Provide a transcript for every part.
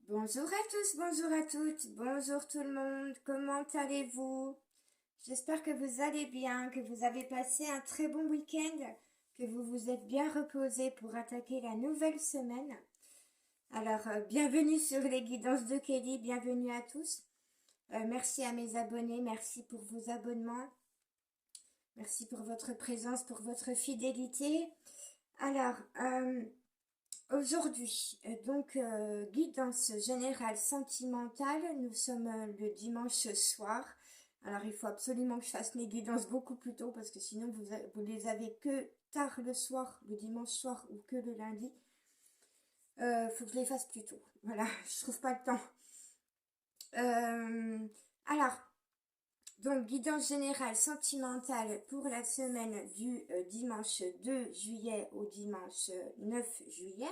Bonjour à tous, bonjour à toutes, bonjour tout le monde, comment allez-vous? J'espère que vous allez bien, que vous avez passé un très bon week-end, que vous vous êtes bien reposé pour attaquer la nouvelle semaine. Alors, bienvenue sur les guidances de Kelly, bienvenue à tous. Merci à mes abonnés, merci pour vos abonnements, merci pour votre présence, pour votre fidélité. Alors, aujourd'hui, guidance générale sentimentale, nous sommes le dimanche soir. Alors il faut absolument que je fasse mes guidances beaucoup plus tôt parce que sinon vous les avez que tard le soir, le dimanche soir ou que le lundi. Faut que je les fasse plus tôt. Voilà, je trouve pas le temps. Euh, alors, donc guidance générale sentimentale pour la semaine du dimanche 2 juillet au dimanche 9 juillet.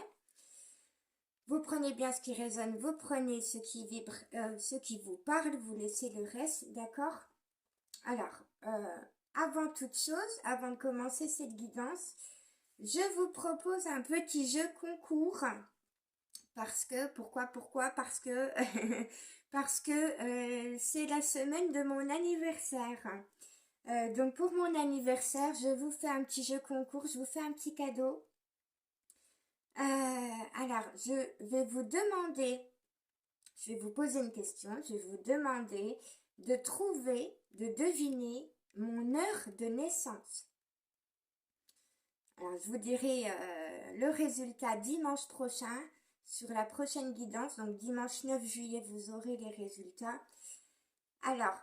Vous prenez bien ce qui résonne, vous prenez ce qui vibre, ce qui vous parle, vous laissez le reste, d'accord? Alors, avant toute chose, avant de commencer cette guidance, je vous propose un petit jeu concours. Parce que, pourquoi? Parce que, parce que c'est la semaine de mon anniversaire. Donc pour mon anniversaire, je vous fais un petit jeu concours, je vous fais un petit cadeau. Alors, je vais vous poser une question, je vais vous demander de trouver, de deviner mon heure de naissance. Alors, je vous dirai le résultat dimanche prochain sur la prochaine guidance. Donc, dimanche 9 juillet, vous aurez les résultats. Alors,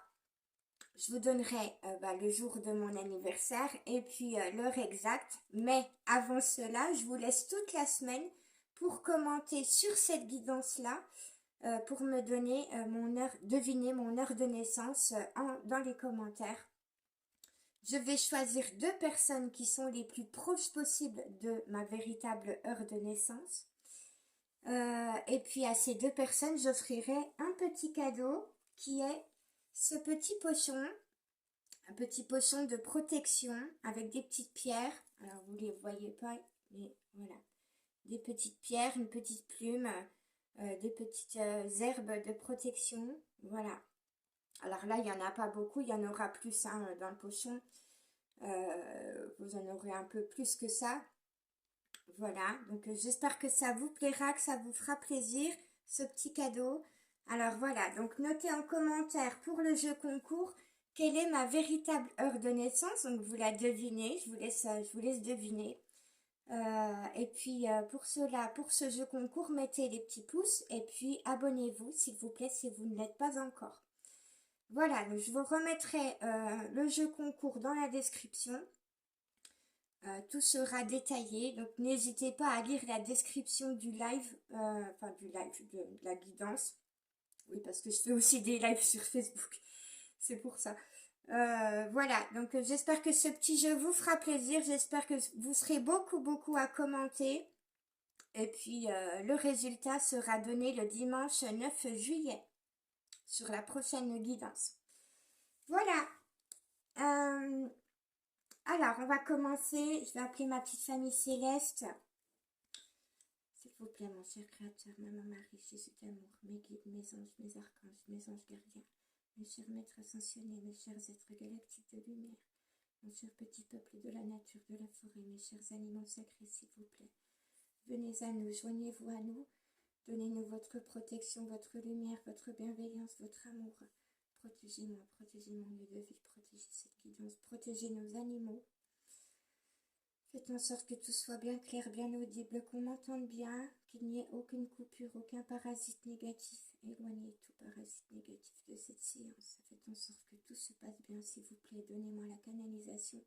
je vous donnerai le jour de mon anniversaire et puis l'heure exacte. Mais avant cela, je vous laisse toute la semaine pour commenter sur cette guidance-là, pour me donner deviner mon heure de naissance dans les commentaires. Je vais choisir 2 personnes qui sont les plus proches possibles de ma véritable heure de naissance. Et puis à ces 2 personnes, j'offrirai un petit cadeau qui est ce petit pochon, un petit pochon de protection avec des petites pierres. Alors vous ne les voyez pas, mais voilà. Des petites pierres, une petite plume, des petites herbes de protection. Voilà. Alors là, il n'y en a pas beaucoup, il y en aura plus dans le pochon. Vous en aurez un peu plus que ça. Voilà, donc j'espère que ça vous plaira, que ça vous fera plaisir, ce petit cadeau. Alors voilà, donc notez en commentaire pour le jeu concours quelle est ma véritable heure de naissance. Donc vous la devinez, je vous laisse deviner. Et puis pour cela, pour ce jeu concours, mettez les petits pouces et puis abonnez-vous s'il vous plaît si vous ne l'êtes pas encore. Voilà, donc je vous remettrai le jeu concours dans la description. Tout sera détaillé, donc n'hésitez pas à lire la description du live, de la guidance. Oui, parce que je fais aussi des lives sur Facebook, c'est pour ça. Voilà, donc j'espère que ce petit jeu vous fera plaisir, j'espère que vous serez beaucoup à commenter. Et puis le résultat sera donné le dimanche 9 juillet sur la prochaine guidance. Voilà. Alors, on va commencer. Je vais appeler ma petite famille céleste. S'il vous plaît, mon cher Créateur, Maman Marie, Jésus d'amour, mes guides, mes anges, mes archanges, mes anges gardiens, mes chers maîtres ascensionnés, mes chers êtres galactiques de lumière, mon cher petit peuple de la nature, de la forêt, mes chers animaux sacrés, s'il vous plaît. Venez à nous, joignez-vous à nous, donnez-nous votre protection, votre lumière, votre bienveillance, votre amour. Protégez-moi, protégez mon lieu de vie, protégez cette guidance, protégez nos animaux. Faites en sorte que tout soit bien clair, bien audible, qu'on m'entende bien, qu'il n'y ait aucune coupure, aucun parasite négatif. Éloignez tout parasite négatif de cette séance. Faites en sorte que tout se passe bien, s'il vous plaît. Donnez-moi la canalisation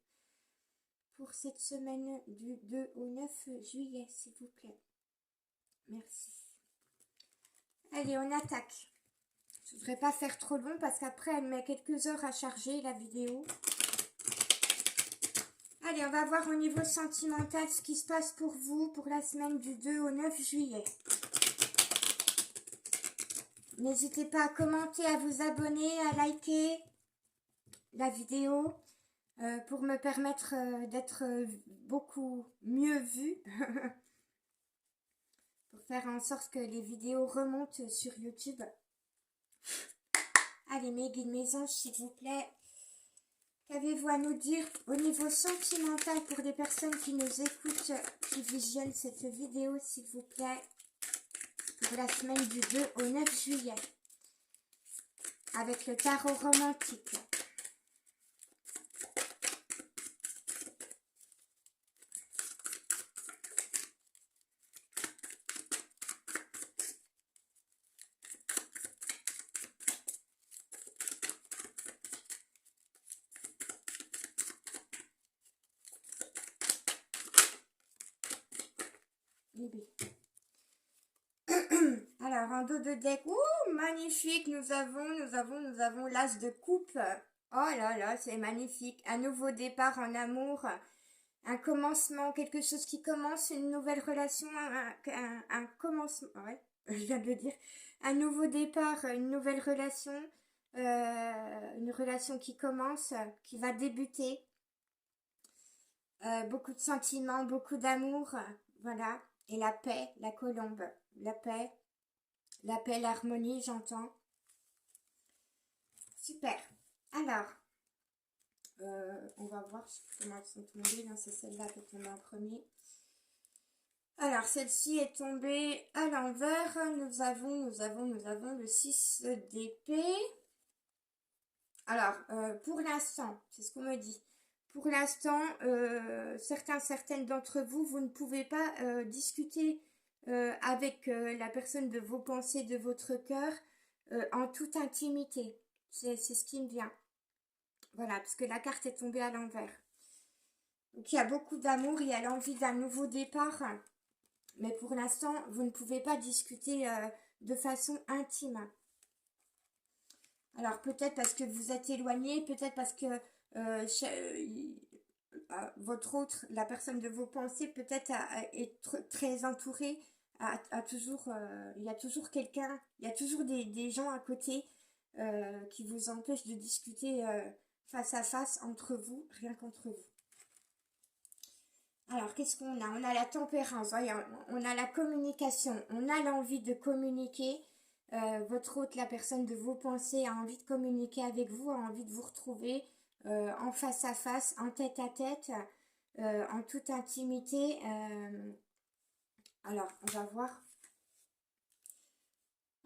pour cette semaine du 2 au 9 juillet, s'il vous plaît. Merci. Allez, on attaque. Je ne voudrais pas faire trop long parce qu'après, elle met quelques heures à charger la vidéo. Allez, on va voir au niveau sentimental ce qui se passe pour vous pour la semaine du 2 au 9 juillet. N'hésitez pas à commenter, à vous abonner, à liker la vidéo pour me permettre d'être beaucoup mieux vue. pour faire en sorte que les vidéos remontent sur YouTube. Allez, mes guides, mes anges, s'il vous plaît, qu'avez-vous à nous dire au niveau sentimental pour des personnes qui nous écoutent, qui visionnent cette vidéo, s'il vous plaît, pour la semaine du 2 au 9 juillet, avec le tarot romantique. Alors, en dos de deck, magnifique, nous avons l'as de coupe. Oh là là, c'est magnifique. Un nouveau départ en amour, un commencement, quelque chose qui commence, une nouvelle relation, un commencement, ouais, je viens de le dire. Un nouveau départ, une nouvelle relation, une relation qui commence, qui va débuter. Beaucoup de sentiments, beaucoup d'amour, voilà. Et la paix, la colombe, la paix, l'harmonie, j'entends. Super. Alors, on va voir comment elles sont tombées. C'est celle-là qui est tombée en premier. Alors, celle-ci est tombée à l'envers. Nous avons le 6 d'épée. Alors, pour l'instant, c'est ce qu'on me dit. Pour l'instant, certaines d'entre vous, vous ne pouvez pas discuter avec la personne de vos pensées, de votre cœur, en toute intimité. C'est ce qui me vient. Voilà, parce que la carte est tombée à l'envers. Donc, il y a beaucoup d'amour, il y a l'envie d'un nouveau départ. Mais pour l'instant, vous ne pouvez pas discuter de façon intime. Alors, peut-être parce que vous êtes éloigné, peut-être parce que votre autre, la personne de vos pensées, peut-être est très entourée, il y a toujours quelqu'un, il y a toujours des gens à côté qui vous empêchent de discuter face à face entre vous, rien qu'entre vous. Alors, qu'est-ce qu'on a? On a la tempérance, voyez, on a la communication, on a l'envie de communiquer. Votre hôte, la personne de vos pensées, a envie de communiquer avec vous, a envie de vous retrouver en face à face, en tête à tête, en toute intimité. Alors, on va voir.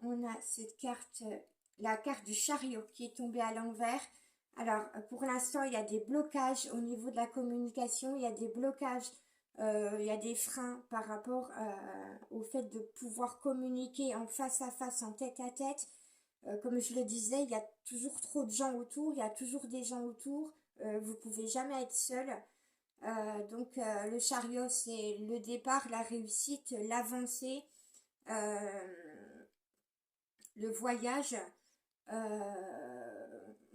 On a cette carte, la carte du chariot qui est tombée à l'envers. Alors, pour l'instant, il y a des blocages au niveau de la communication, il y a des blocages, il y a des freins par rapport au fait de pouvoir communiquer en face à face, en tête à tête. Comme je le disais, il y a toujours trop de gens autour, il y a toujours des gens autour, vous pouvez jamais être seul. Donc, le chariot, c'est le départ, la réussite, l'avancée, le voyage,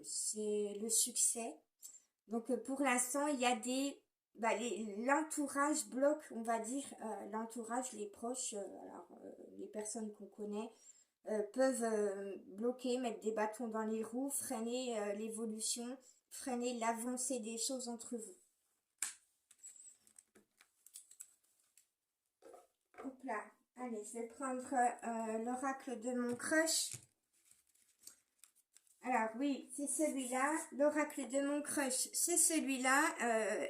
c'est le succès. Donc pour l'instant, il y a l'entourage bloque, on va dire, l'entourage, les proches, les personnes qu'on connaît peuvent bloquer, mettre des bâtons dans les roues, freiner l'évolution, freiner l'avancée des choses entre vous. Hop là, allez, je vais prendre l'oracle de mon crush. Alors oui, c'est celui-là, l'oracle de mon crush, c'est celui-là,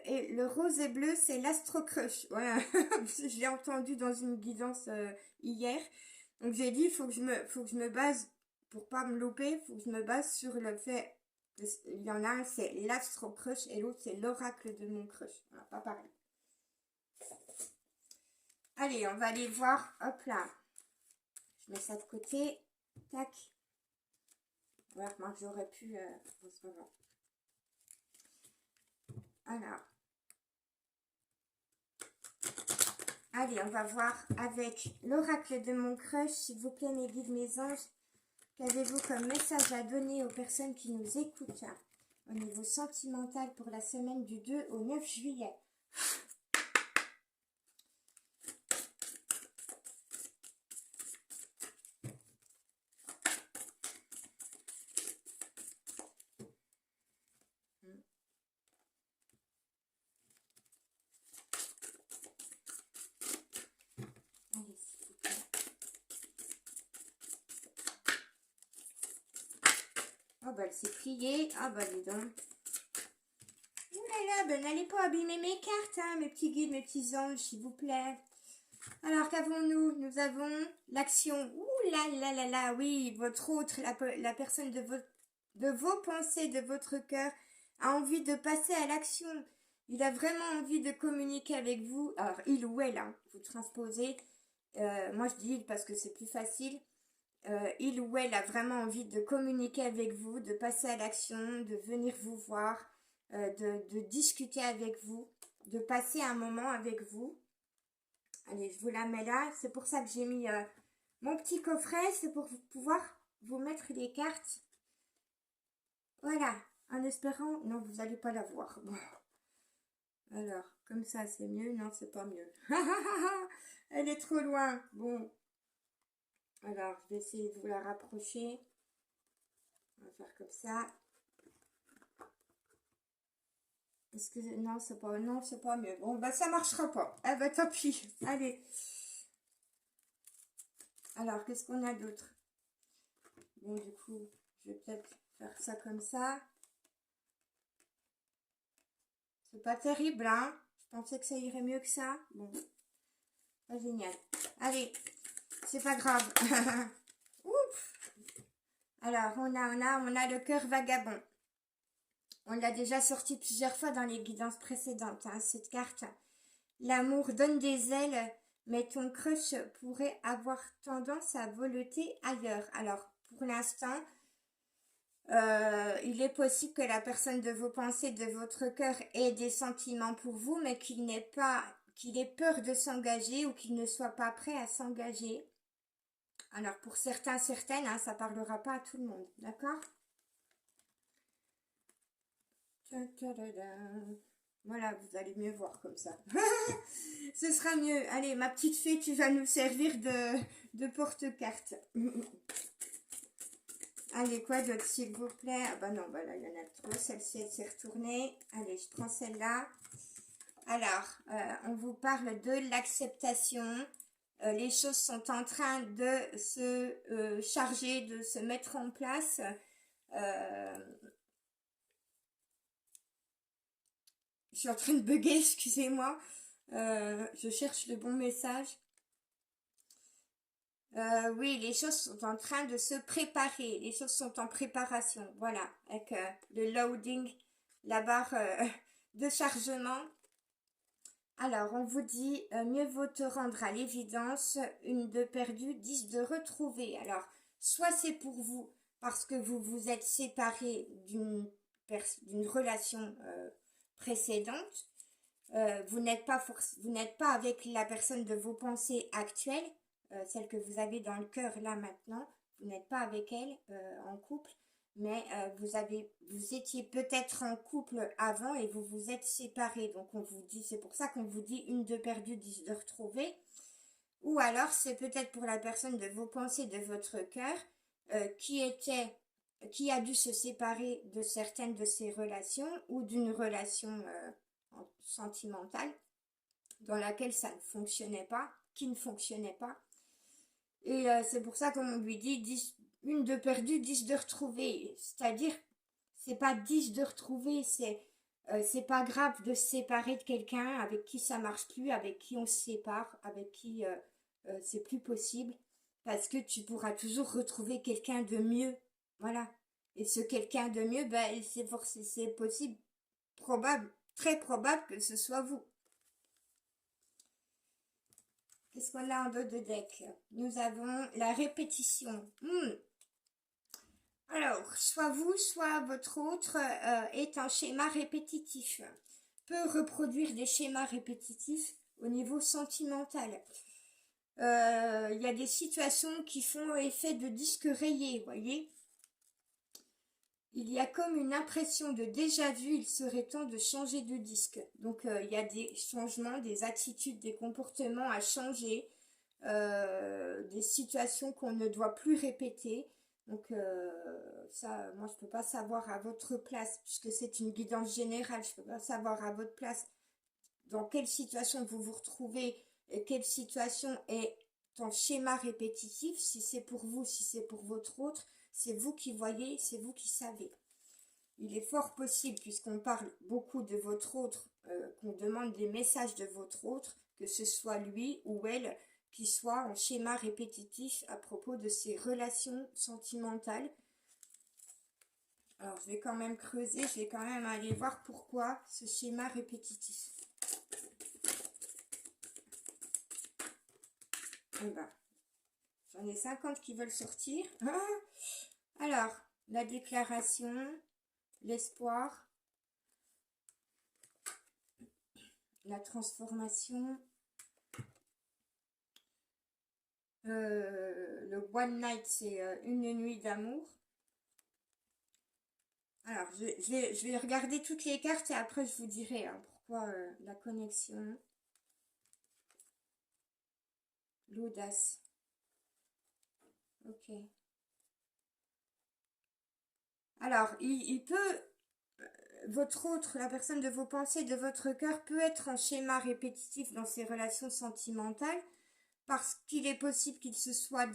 et le rose et bleu, c'est l'astro-crush. Voilà, je l'ai entendu dans une guidance hier. Donc j'ai dit, faut que je me base, pour pas me louper, faut que je me base sur le fait, il y en a un, c'est l'astro-crush, et l'autre, c'est l'oracle de mon crush. Voilà, pas pareil. Allez, on va aller voir, hop là. Je mets ça de côté, tac. Ouais, remarque, j'aurais pu en ce moment. Alors. Allez, on va voir avec l'oracle de mon crush, s'il vous plaît, mes guides, mes anges. Qu'avez-vous comme message à donner aux personnes qui nous écoutent au niveau sentimental pour la semaine du 2 au 9 juillet? Allez, s'il vous plaît. bah elle s'est pliée. Ah bah dis donc. Ouh là là, ben n'allez pas abîmer mes cartes, hein, mes petits guides, mes petits anges, s'il vous plaît. Alors qu'avons-nous? Nous avons l'action. Ouh là là là là, oui, votre autre, la personne de vos pensées, de votre cœur, a envie de passer à l'action. Il a vraiment envie de communiquer avec vous. Alors, il ou elle, hein, vous transposez. Moi, je dis il parce que c'est plus facile. Il ou elle a vraiment envie de communiquer avec vous, de passer à l'action, de venir vous voir, de discuter avec vous, de passer un moment avec vous. Allez, je vous la mets là. C'est pour ça que j'ai mis mon petit coffret. C'est pour pouvoir vous mettre les cartes. Voilà. En espérant... Non, vous n'allez pas la voir. Bon. Alors, comme ça, c'est mieux. Non, c'est pas mieux. Elle est trop loin. Bon. Alors, je vais essayer de vous la rapprocher. On va faire comme ça. Est-ce que... Non, c'est pas... Non, c'est pas mieux. Bon, bah, ça marchera pas. Eh ben, tant pis. Allez. Alors, qu'est-ce qu'on a d'autre? Bon, du coup, je vais peut-être faire ça comme ça. C'est pas terrible, hein? Je pensais que ça irait mieux que ça. Bon, pas génial. Allez, c'est pas grave. Ouf! Alors, on a le cœur vagabond. On l'a déjà sorti plusieurs fois dans les guidances précédentes, hein, cette carte. L'amour donne des ailes, mais ton crush pourrait avoir tendance à voleter ailleurs. Alors, pour l'instant, il est possible que la personne de vos pensées, de votre cœur, ait des sentiments pour vous, mais qu'il ait peur de s'engager ou qu'il ne soit pas prêt à s'engager. Alors, pour certains, certaines, hein, ça parlera pas à tout le monde, d'accord? Voilà, vous allez mieux voir comme ça. Ce sera mieux. Allez, ma petite fée, tu vas nous servir de porte-carte. Allez, quoi d'autre, s'il vous plaît? Ah bah non, bah là, il y en a trop. Celle-ci, elle s'est retournée. Allez, je prends celle-là. Alors, on vous parle de l'acceptation. Les choses sont en train de se charger, de se mettre en place. Je suis en train de bugger, excusez-moi. Je cherche le bon message. Oui, les choses sont en train de se préparer. Les choses sont en préparation. Voilà, avec le loading, la barre de chargement. Alors, on vous dit, mieux vaut te rendre à l'évidence, une de perdue, 10 de retrouvée. Alors, soit c'est pour vous, parce que vous vous êtes séparé d'une relation précédente. Vous n'êtes pas avec la personne de vos pensées actuelles, celle que vous avez dans le cœur là maintenant. Vous n'êtes pas avec elle en couple, mais vous étiez peut-être en couple avant et vous vous êtes séparés. Donc on vous dit, c'est pour ça qu'on vous dit une de perdue, 10 de retrouvée. Ou alors c'est peut-être pour la personne de vos pensées, de votre cœur, qui a dû se séparer de certaines de ses relations ou d'une relation sentimentale dans laquelle ça ne fonctionnait pas, qui ne fonctionnait pas. Et c'est pour ça qu'on lui dit 10, une de perdue, 10 de retrouvée. C'est-à-dire, c'est pas 10 de retrouvée, c'est pas grave de se séparer de quelqu'un avec qui ça marche plus, avec qui on se sépare, avec qui c'est plus possible, parce que tu pourras toujours retrouver quelqu'un de mieux. Voilà. Et ce quelqu'un de mieux, ben, c'est possible, probable, très probable que ce soit vous. Qu'est-ce qu'on a en dos de deck? Nous avons la répétition. Alors, soit vous, soit votre autre est un schéma répétitif. Peut reproduire des schémas répétitifs au niveau sentimental. Il y a des situations qui font effet de disque rayé, voyez. Il y a comme une impression de déjà-vu, il serait temps de changer de disque. Donc, il y a des changements, des attitudes, des comportements à changer, des situations qu'on ne doit plus répéter. Donc, ça, moi, je ne peux pas savoir à votre place, puisque c'est une guidance générale, je ne peux pas savoir à votre place dans quelle situation vous vous retrouvez, et quelle situation est en schéma répétitif. Si c'est pour vous, si c'est pour votre autre, c'est vous qui voyez, c'est vous qui savez. Il est fort possible, puisqu'on parle beaucoup de votre autre, qu'on demande des messages de votre autre, que ce soit lui ou elle, qui soit en schéma répétitif à propos de ses relations sentimentales. Alors, je vais quand même creuser, je vais quand même aller voir pourquoi ce schéma répétitif. Eh ben, j'en ai 50 qui veulent sortir. Alors, la déclaration, l'espoir, la transformation, le one night, c'est une nuit d'amour. Alors, je vais regarder toutes les cartes et après je vous dirai hein, pourquoi la connexion. L'audace. Ok. Alors, il peut, votre autre, la personne de vos pensées, de votre cœur, peut être en schéma répétitif dans ses relations sentimentales parce qu'il est possible qu'il se soit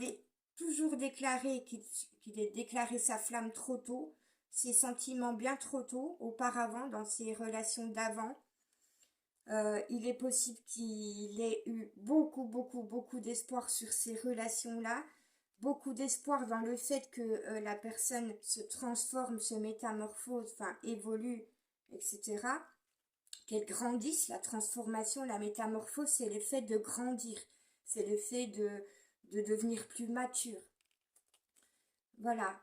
toujours déclaré, qu'il ait déclaré sa flamme trop tôt, ses sentiments bien trop tôt, auparavant, dans ses relations d'avant. Il est possible qu'il ait eu beaucoup d'espoir sur ces relations-là, beaucoup d'espoir dans le fait que la personne se transforme, se métamorphose, enfin évolue, etc. Qu'elle grandisse. La transformation, la métamorphose, c'est le fait de grandir, c'est le fait de devenir plus mature. Voilà,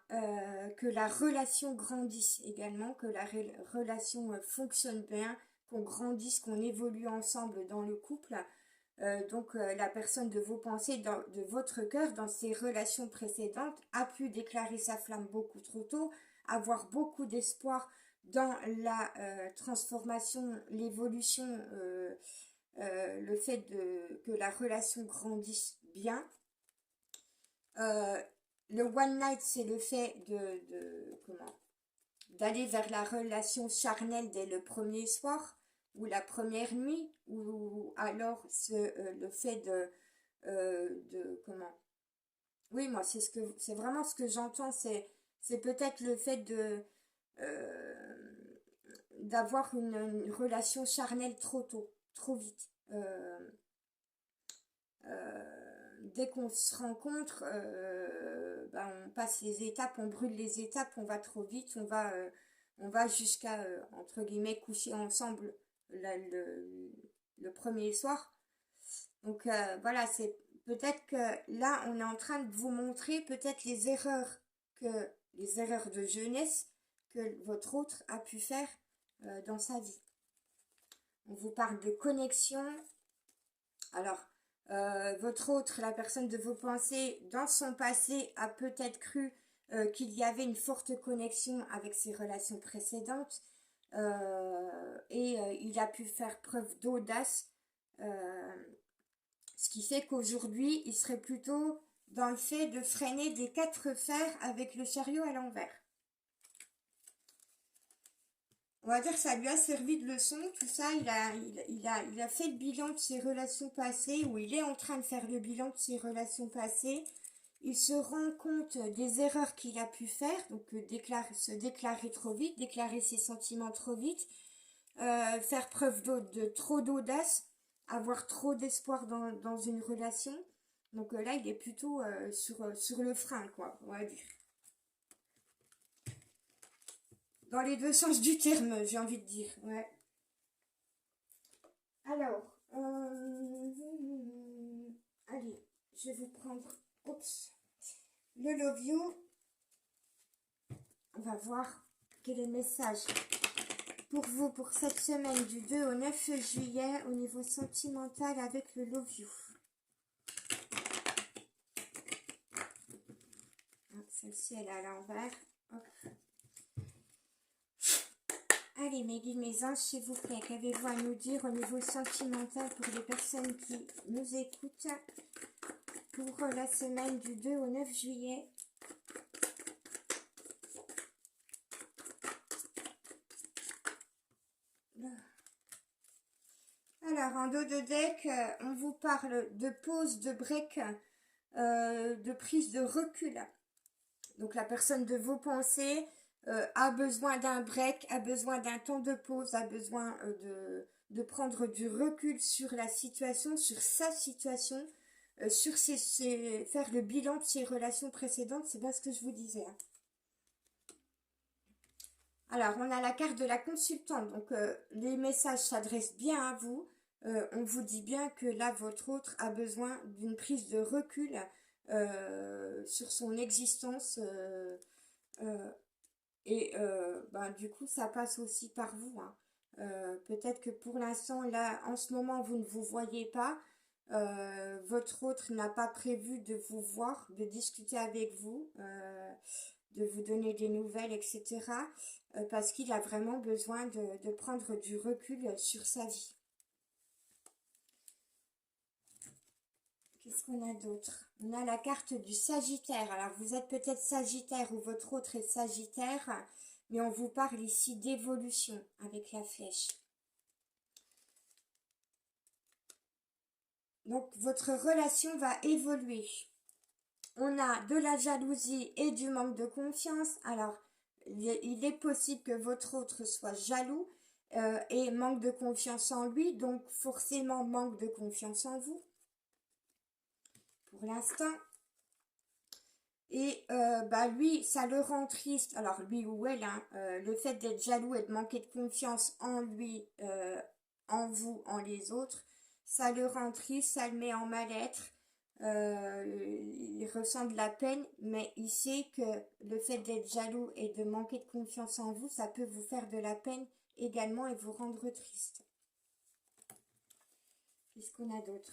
que la relation grandisse également, que la relation fonctionne bien, qu'on grandisse, qu'on évolue ensemble dans le couple. Donc la personne de vos pensées, de votre cœur, dans ses relations précédentes, a pu déclarer sa flamme beaucoup trop tôt, avoir beaucoup d'espoir dans la transformation, l'évolution, le fait que la relation grandisse bien. Le one night, c'est le fait d'aller vers la relation charnelle dès le premier soir ou la première nuit, ou alors le fait oui, moi c'est vraiment ce que j'entends, c'est peut-être le fait euh, d'avoir une relation charnelle trop tôt, trop vite. Dès qu'on se rencontre, ben on passe les étapes, on brûle les étapes, on va trop vite, on va jusqu'à, entre guillemets, coucher ensemble le premier soir. Donc voilà, c'est peut-être que là, on est en train de vous montrer peut-être les erreurs de jeunesse que votre autre a pu faire dans sa vie. On vous parle de connexion. Alors, votre autre, la personne de vos pensées, dans son passé, a peut-être cru qu'il y avait une forte connexion avec ses relations précédentes et il a pu faire preuve d'audace, ce qui fait qu'aujourd'hui, il serait plutôt dans le fait de freiner des 4 fers avec le chariot à l'envers. On va dire que ça lui a servi de leçon, tout ça, il a fait le bilan de ses relations passées, ou il est en train de faire le bilan de ses relations passées. Il se rend compte des erreurs qu'il a pu faire, donc se déclarer trop vite, déclarer ses sentiments trop vite, faire preuve de trop d'audace, avoir trop d'espoir dans une relation. Donc là, il est plutôt sur le frein, quoi, on va dire. Dans les deux sens du terme, j'ai envie de dire, ouais. Alors, allez, je vais vous prendre, le Love You. On va voir quel est le message pour vous pour cette semaine du 2 au 9 juillet au niveau sentimental avec le Love You. Celle-ci, elle est à l'envers. Allez, mes guides, mes anges, s'il vous plaît, qu'avez-vous à nous dire au niveau sentimental pour les personnes qui nous écoutent pour la semaine du 2 au 9 juillet? Alors, en dos de deck, on vous parle de pause, de break, de prise de recul. Donc, la personne de vos pensées a besoin d'un break, a besoin d'un temps de pause, a besoin de prendre du recul sur la situation, sur sa situation, faire le bilan de ses relations précédentes. C'est bien ce que je vous disais, hein. Alors, on a la carte de la consultante, donc les messages s'adressent bien à vous. On vous dit bien que là, votre autre a besoin d'une prise de recul sur son existence. Ben, du coup, ça passe aussi par vous, hein. Peut-être que pour l'instant, là, en ce moment, vous ne vous voyez pas. Votre autre n'a pas prévu de vous voir, de discuter avec vous, de vous donner des nouvelles, etc. Parce qu'il a vraiment besoin de prendre du recul sur sa vie. Qu'est-ce qu'on a d'autre? On a la carte du Sagittaire. Alors, vous êtes peut-être Sagittaire ou votre autre est Sagittaire, mais on vous parle ici d'évolution avec la flèche. Donc, votre relation va évoluer. On a de la jalousie et du manque de confiance. Alors, il est possible que votre autre soit jaloux et manque de confiance en lui, donc forcément manque de confiance en vous, pour l'instant. Et bah lui, ça le rend triste. Alors lui ou elle, hein, le fait d'être jaloux et de manquer de confiance en lui, en vous, en les autres, ça le rend triste, ça le met en mal-être. Il ressent de la peine, mais il sait que le fait d'être jaloux et de manquer de confiance en vous, ça peut vous faire de la peine également et vous rendre triste. Qu'est-ce qu'on a d'autre,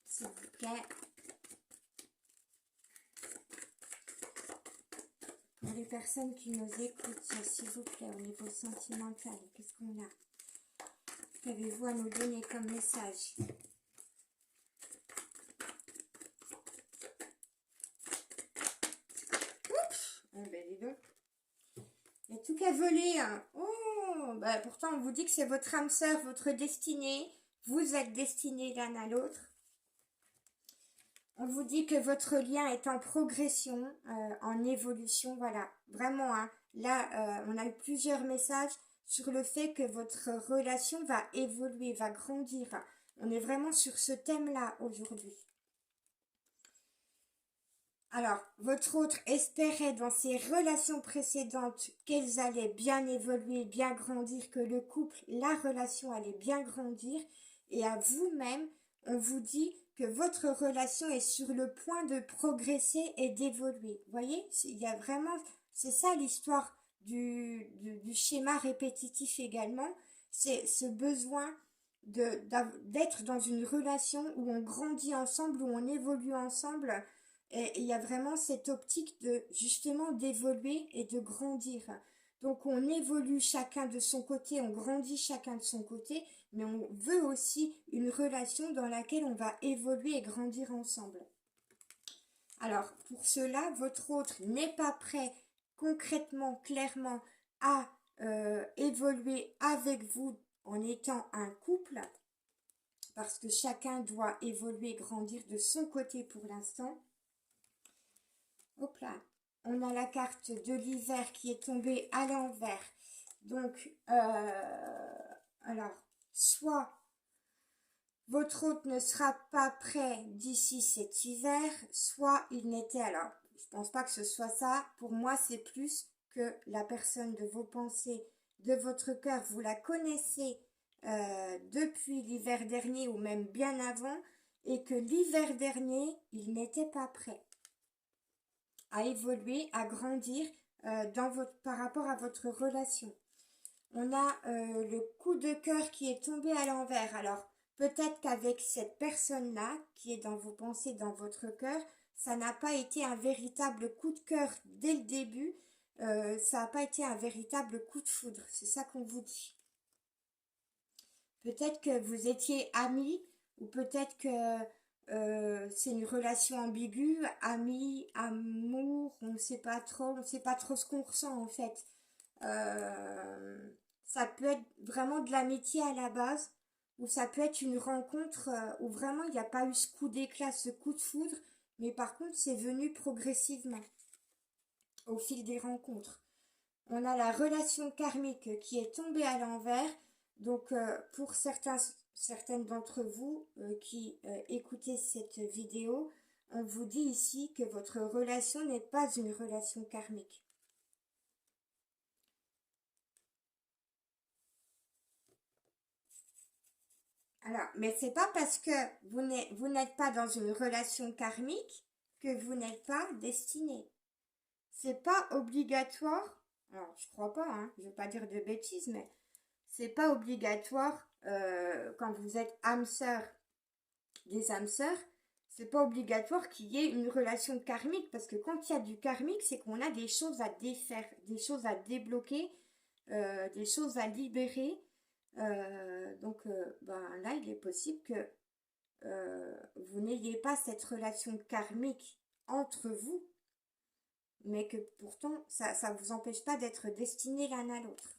s'il vous plaît? Pour les personnes qui nous écoutent, s'il vous plaît, au niveau sentimental, qu'est-ce qu'on a? Qu'avez-vous à nous donner comme message? Oups, oh, ben dis donc. Il y a tout qu'à voler, hein. Oh, bah pourtant on vous dit que c'est votre âme sœur, votre destinée. Vous êtes destinés l'un à l'autre. On vous dit que votre lien est en progression, en évolution, voilà. Vraiment, hein. Là, on a eu plusieurs messages sur le fait que votre relation va évoluer, va grandir. On est vraiment sur ce thème-là aujourd'hui. Alors, votre autre espérait dans ses relations précédentes qu'elles allaient bien évoluer, bien grandir, que le couple, la relation allait bien grandir. Et à vous-même, on vous dit que votre relation est sur le point de progresser et d'évoluer. Vous voyez, il y a vraiment, c'est ça l'histoire du schéma répétitif également. C'est ce besoin d'être dans une relation où on grandit ensemble, où on évolue ensemble. Et il y a vraiment cette optique de justement d'évoluer et de grandir. Donc on évolue chacun de son côté, on grandit chacun de son côté, mais on veut aussi une relation dans laquelle on va évoluer et grandir ensemble. Alors pour cela, votre autre n'est pas prêt concrètement, clairement à évoluer avec vous en étant un couple, parce que chacun doit évoluer et grandir de son côté pour l'instant. Hop là, on a la carte de l'hiver qui est tombée à l'envers. Donc, alors, soit votre hôte ne sera pas prêt d'ici cet hiver, soit il n'était, alors, je pense pas que ce soit ça. Pour moi, c'est plus que la personne de vos pensées, de votre cœur, vous la connaissez depuis l'hiver dernier ou même bien avant, et que l'hiver dernier, il n'était pas prêt à évoluer, à grandir par rapport à votre relation. On a le coup de cœur qui est tombé à l'envers. Alors, peut-être qu'avec cette personne-là, qui est dans vos pensées, dans votre cœur, ça n'a pas été un véritable coup de cœur dès le début. Ça n'a pas été un véritable coup de foudre. C'est ça qu'on vous dit. Peut-être que vous étiez amis, ou peut-être que c'est une relation ambiguë, ami, amour, on ne sait pas trop ce qu'on ressent en fait. Ça peut être vraiment de l'amitié à la base, ou ça peut être une rencontre où vraiment il n'y a pas eu ce coup d'éclat, ce coup de foudre, mais par contre c'est venu progressivement au fil des rencontres. On a la relation karmique qui est tombée à l'envers. Donc pour certaines d'entre vous qui écoutez cette vidéo, on vous dit ici que votre relation n'est pas une relation karmique. Alors, mais c'est pas parce que vous n'êtes pas dans une relation karmique que vous n'êtes pas destiné. C'est pas obligatoire. Alors, je crois pas, hein, je veux pas dire de bêtises, mais c'est pas obligatoire quand vous êtes âme sœur des âmes sœurs, c'est pas obligatoire qu'il y ait une relation karmique parce que quand il y a du karmique, c'est qu'on a des choses à défaire, des choses à débloquer, des choses à libérer. Donc ben, là, il est possible que vous n'ayez pas cette relation karmique entre vous, mais que pourtant, ça ne vous empêche pas d'être destinés l'un à l'autre.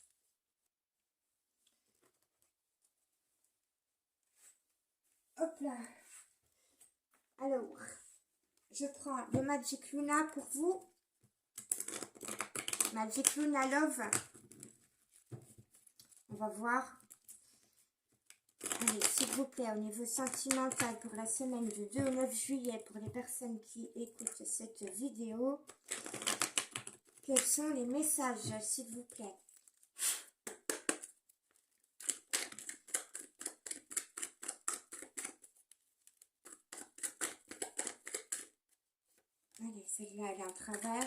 Hop là. Alors, je prends le Magic Luna pour vous. Magic Luna Love. On va voir. Allez, s'il vous plaît, au niveau sentimental pour la semaine du 2 au 9 juillet, pour les personnes qui écoutent cette vidéo, quels sont les messages, s'il vous plaît? Allez, celle-là, elle est en travers.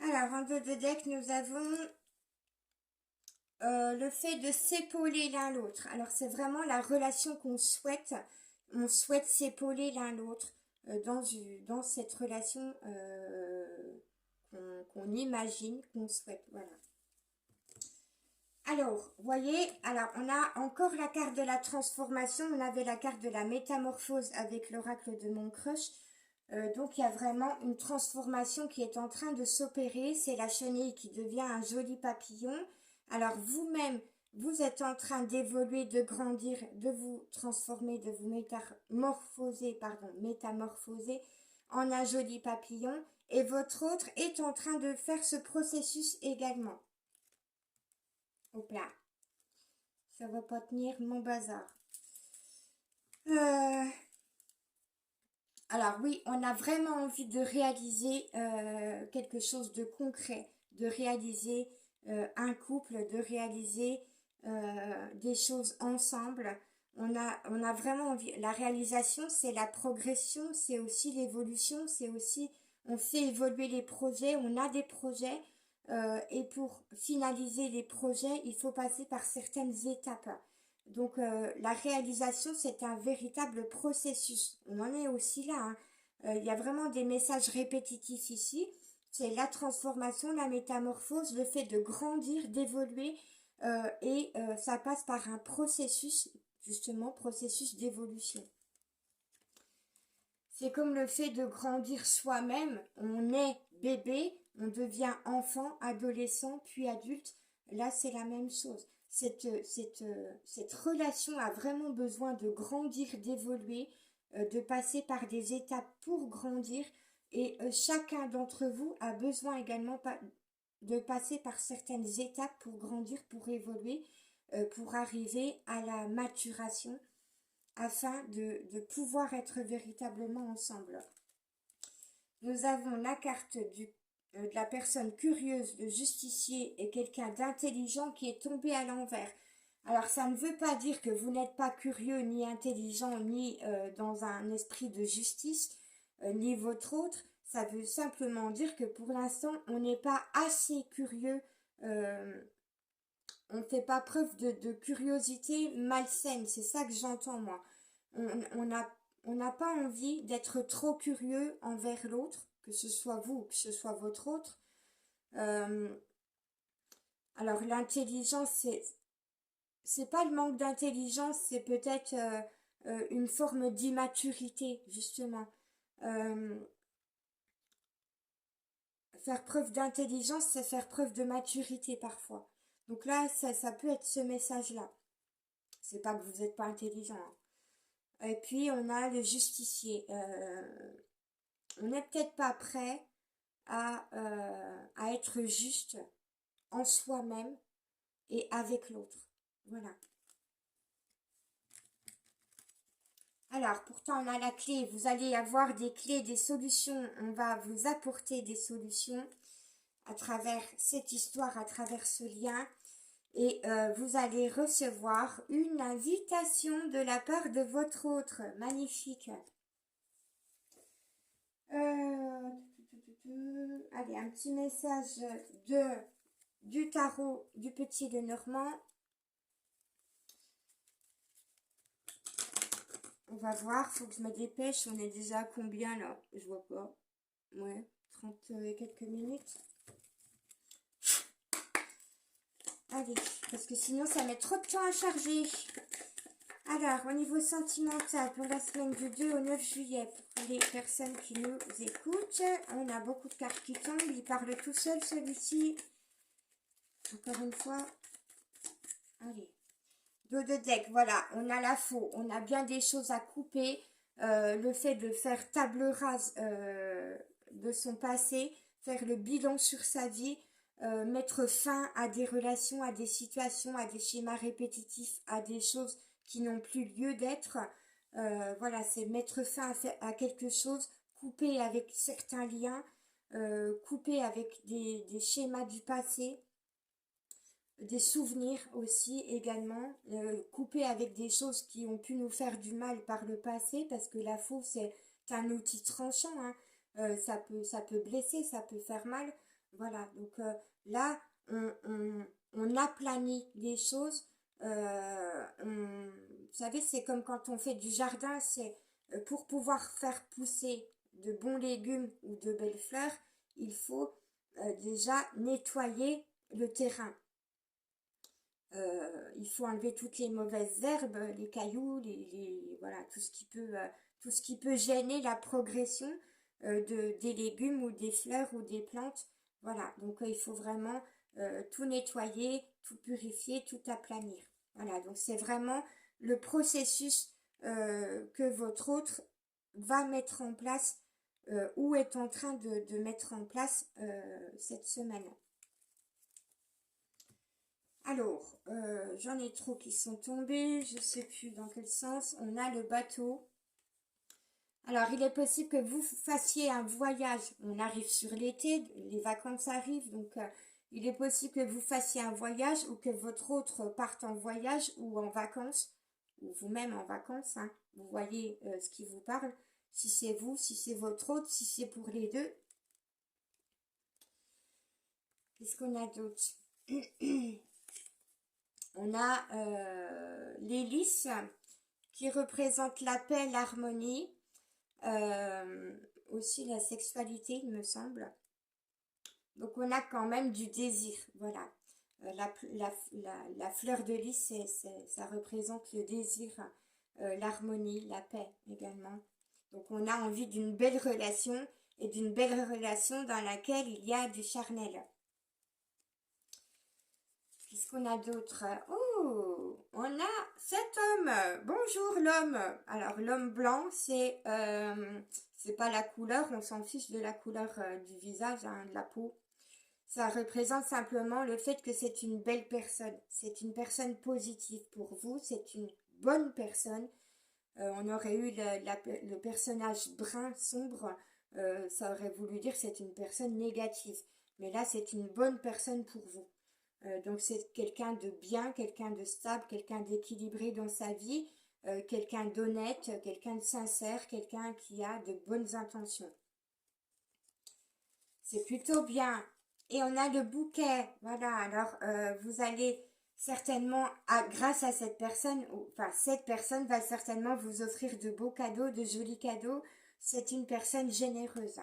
Alors, en dos de deck, nous avons le fait de s'épauler l'un l'autre. Alors, c'est vraiment la relation qu'on souhaite. On souhaite s'épauler l'un l'autre dans cette relation qu'on imagine, qu'on souhaite. Voilà. Alors, vous voyez, alors on a encore la carte de la transformation. On avait la carte de la métamorphose avec l'oracle de mon crush. Donc, il y a vraiment une transformation qui est en train de s'opérer. C'est la chenille qui devient un joli papillon. Alors, vous-même, vous êtes en train d'évoluer, de grandir, de vous transformer, de vous métamorphoser en un joli papillon. Et votre autre est en train de faire ce processus également. Hop là. Ça va pas tenir mon bazar. Alors oui, on a vraiment envie de réaliser quelque chose de concret, de réaliser un couple, de réaliser des choses ensemble. On a vraiment envie. La réalisation, c'est la progression, c'est aussi l'évolution, c'est aussi, on fait évoluer les projets, on a des projets. Et pour finaliser les projets, il faut passer par certaines étapes. Donc la réalisation, c'est un véritable processus. On en est aussi là, hein. Il y a vraiment des messages répétitifs ici. C'est la transformation, la métamorphose, le fait de grandir, d'évoluer. Et ça passe par un processus, justement, processus d'évolution. C'est comme le fait de grandir soi-même. On est bébé, on devient enfant, adolescent, puis adulte. Là, c'est la même chose. Cette relation a vraiment besoin de grandir, d'évoluer, de passer par des étapes pour grandir. Et chacun d'entre vous a besoin également de passer par certaines étapes pour grandir, pour évoluer, pour arriver à la maturation afin de pouvoir être véritablement ensemble. Nous avons la carte de la personne curieuse, le justicier et quelqu'un d'intelligent qui est tombé à l'envers. Alors ça ne veut pas dire que vous n'êtes pas curieux, ni intelligent, ni dans un esprit de justice, ni votre autre. Ça veut simplement dire que pour l'instant, on n'est pas assez curieux, on ne fait pas preuve de curiosité malsaine. C'est ça que j'entends moi. On a on n'a pas envie d'être trop curieux envers l'autre, que ce soit vous ou que ce soit votre autre. Alors l'intelligence, c'est pas le manque d'intelligence, c'est peut-être une forme d'immaturité, justement. Euh, Faire preuve d'intelligence, c'est faire preuve de maturité parfois. Donc là, ça peut être ce message-là. C'est pas que vous n'êtes pas intelligent, hein. Et puis, on a le justicier. On n'est peut-être pas prêt à être juste en soi-même et avec l'autre. Voilà. Alors, pourtant, on a la clé. Vous allez avoir des clés, des solutions. On va vous apporter des solutions à travers cette histoire, à travers ce lien. Et vous allez recevoir une invitation de la part de votre autre. Magnifique. Euh, Allez, un petit message du tarot du Petit Lenormand. On va voir, faut que je me dépêche. On est déjà à combien là? Je vois pas. Ouais, 30 et quelques minutes. Allez, parce que sinon ça met trop de temps à charger. Alors, au niveau sentimental, pour la semaine du 2 au 9 juillet, pour les personnes qui nous écoutent, on a beaucoup de cartes qui tombent. Il parle tout seul, celui-ci. Encore une fois. Allez. Dos de deck, voilà, on a la faux. On a bien des choses à couper. Le fait de faire table rase de son passé, faire le bilan sur sa vie, mettre fin à des relations, à des situations, à des schémas répétitifs, à des choses qui n'ont plus lieu d'être. Voilà, c'est mettre fin à quelque chose, couper avec certains liens, couper avec des schémas du passé, des souvenirs aussi également, couper avec des choses qui ont pu nous faire du mal par le passé, parce que la faux c'est un outil tranchant, hein. Ça peut blesser, ça peut faire mal. Voilà, donc là, on aplanit les choses. Vous savez, c'est comme quand on fait du jardin, c'est pour pouvoir faire pousser de bons légumes ou de belles fleurs, il faut déjà nettoyer le terrain. Il faut enlever toutes les mauvaises herbes, les cailloux, voilà, tout ce qui peut gêner la progression des légumes ou des fleurs ou des plantes. Voilà, donc il faut vraiment tout nettoyer, tout purifier, tout aplanir. Voilà, donc c'est vraiment le processus que votre autre va mettre en place ou est en train de mettre en place cette semaine. Alors, j'en ai trop qui sont tombés, je sais plus dans quel sens. On a le bateau. Alors, il est possible que vous fassiez un voyage. On arrive sur l'été, les vacances arrivent, donc il est possible que vous fassiez un voyage ou que votre autre parte en voyage ou en vacances, ou vous-même en vacances, hein. Vous voyez ce qui vous parle. Si c'est vous, si c'est votre autre, si c'est pour les deux. Qu'est-ce qu'on a d'autre? On a l'hélice qui représente la paix, l'harmonie, aussi la sexualité, il me semble. Donc on a quand même du désir, voilà. La fleur de lys, ça représente le désir, l'harmonie, la paix également. Donc on a envie d'une belle relation et d'une belle relation dans laquelle il y a du charnel. Qu'est-ce qu'on a d'autre? Oh, on a cet homme. Bonjour l'homme. Alors l'homme blanc, c'est pas la couleur, on s'en fiche de la couleur du visage, hein, de la peau. Ça représente simplement le fait que c'est une belle personne. C'est une personne positive pour vous. C'est une bonne personne. On aurait eu le personnage brun sombre. Ça aurait voulu dire c'est une personne négative. Mais là, c'est une bonne personne pour vous. Donc c'est quelqu'un de bien, quelqu'un de stable, quelqu'un d'équilibré dans sa vie, quelqu'un d'honnête, quelqu'un de sincère, quelqu'un qui a de bonnes intentions. C'est plutôt bien. Et on a le bouquet. Voilà, alors vous allez certainement, grâce à cette personne, enfin, cette personne va certainement vous offrir de beaux cadeaux, de jolis cadeaux. C'est une personne généreuse.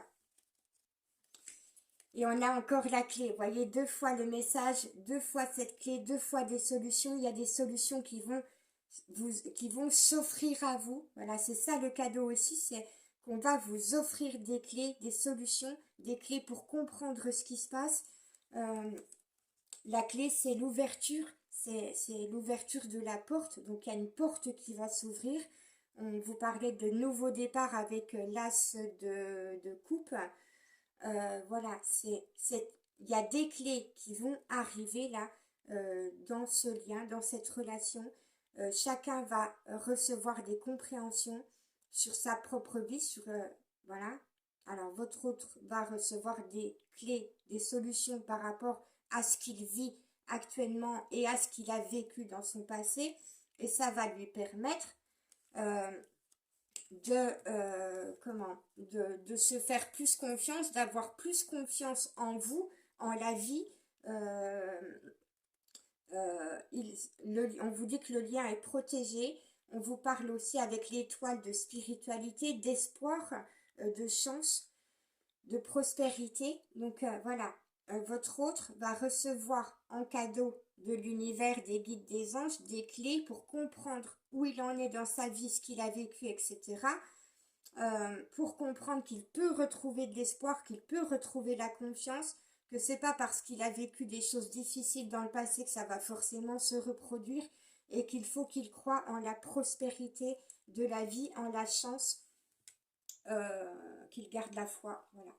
Et on a encore la clé. Vous voyez, deux fois le message, deux fois cette clé, deux fois des solutions. Il y a des solutions qui vont s'offrir à vous. Voilà, c'est ça le cadeau aussi, c'est qu'on va vous offrir des clés, des solutions, des clés pour comprendre ce qui se passe. La clé, c'est l'ouverture, c'est l'ouverture de la porte. Donc, il y a une porte qui va s'ouvrir. On vous parlait de nouveau départ avec l'as de coupe. Voilà, il y a des clés qui vont arriver là, dans ce lien, dans cette relation. Chacun va recevoir des compréhensions sur sa propre vie, voilà. Alors, votre autre va recevoir des clés, des solutions par rapport à ce qu'il vit actuellement et à ce qu'il a vécu dans son passé. Et ça va lui permettre euh, de se faire plus confiance, d'avoir plus confiance en vous, en la vie. Euh, on vous dit que le lien est protégé. On vous parle aussi avec l'étoile de spiritualité, d'espoir, de chance, de prospérité. Donc voilà, votre autre va recevoir en cadeau de l'univers, des guides, des anges, des clés pour comprendre où il en est dans sa vie, ce qu'il a vécu, etc. Pour comprendre qu'il peut retrouver de l'espoir, qu'il peut retrouver la confiance, que c'est pas parce qu'il a vécu des choses difficiles dans le passé que ça va forcément se reproduire et qu'il faut qu'il croie en la prospérité de la vie, en la chance, qu'il garde la foi, voilà.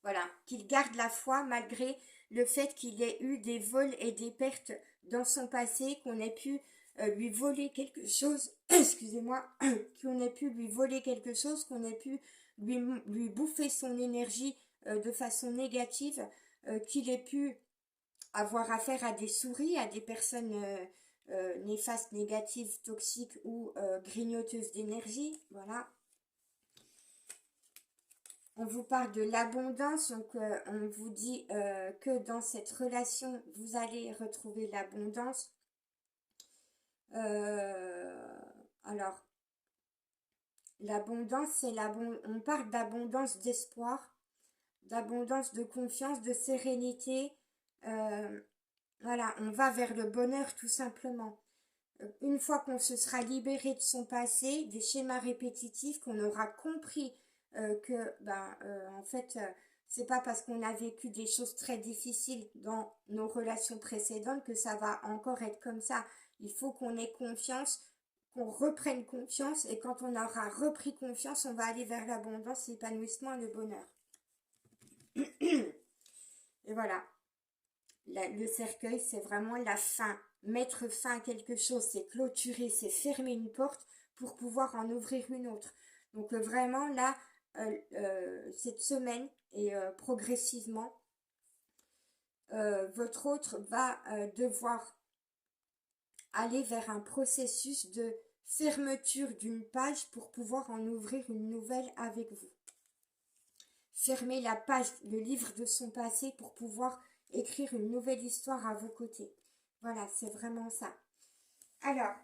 Voilà, qu'il garde la foi malgré le fait qu'il ait eu des vols et des pertes dans son passé, qu'on ait pu lui voler quelque chose, excusez-moi, qu'on ait pu lui voler quelque chose, qu'on ait pu lui bouffer son énergie de façon négative, qu'il ait pu avoir affaire à des souris, à des personnes néfastes, négatives, toxiques ou grignoteuses d'énergie, voilà. On vous parle de l'abondance, donc on vous dit que dans cette relation, vous allez retrouver l'abondance. Alors, l'abondance, on parle d'abondance d'espoir, d'abondance de confiance, de sérénité. Voilà, on va vers le bonheur tout simplement. Une fois qu'on se sera libéré de son passé, des schémas répétitifs, qu'on aura compris en fait, c'est pas parce qu'on a vécu des choses très difficiles dans nos relations précédentes que ça va encore être comme ça. Il faut qu'on ait confiance, qu'on reprenne confiance, et quand on aura repris confiance, on va aller vers l'abondance, l'épanouissement et le bonheur. Et voilà. Le cercueil, c'est vraiment la fin. Mettre fin à quelque chose, c'est clôturer, c'est fermer une porte pour pouvoir en ouvrir une autre. Donc vraiment, là, cette semaine et progressivement, votre autre va devoir aller vers un processus de fermeture d'une page pour pouvoir en ouvrir une nouvelle avec vous. Fermer la page, le livre de son passé pour pouvoir écrire une nouvelle histoire à vos côtés. Voilà, c'est vraiment ça. Alors,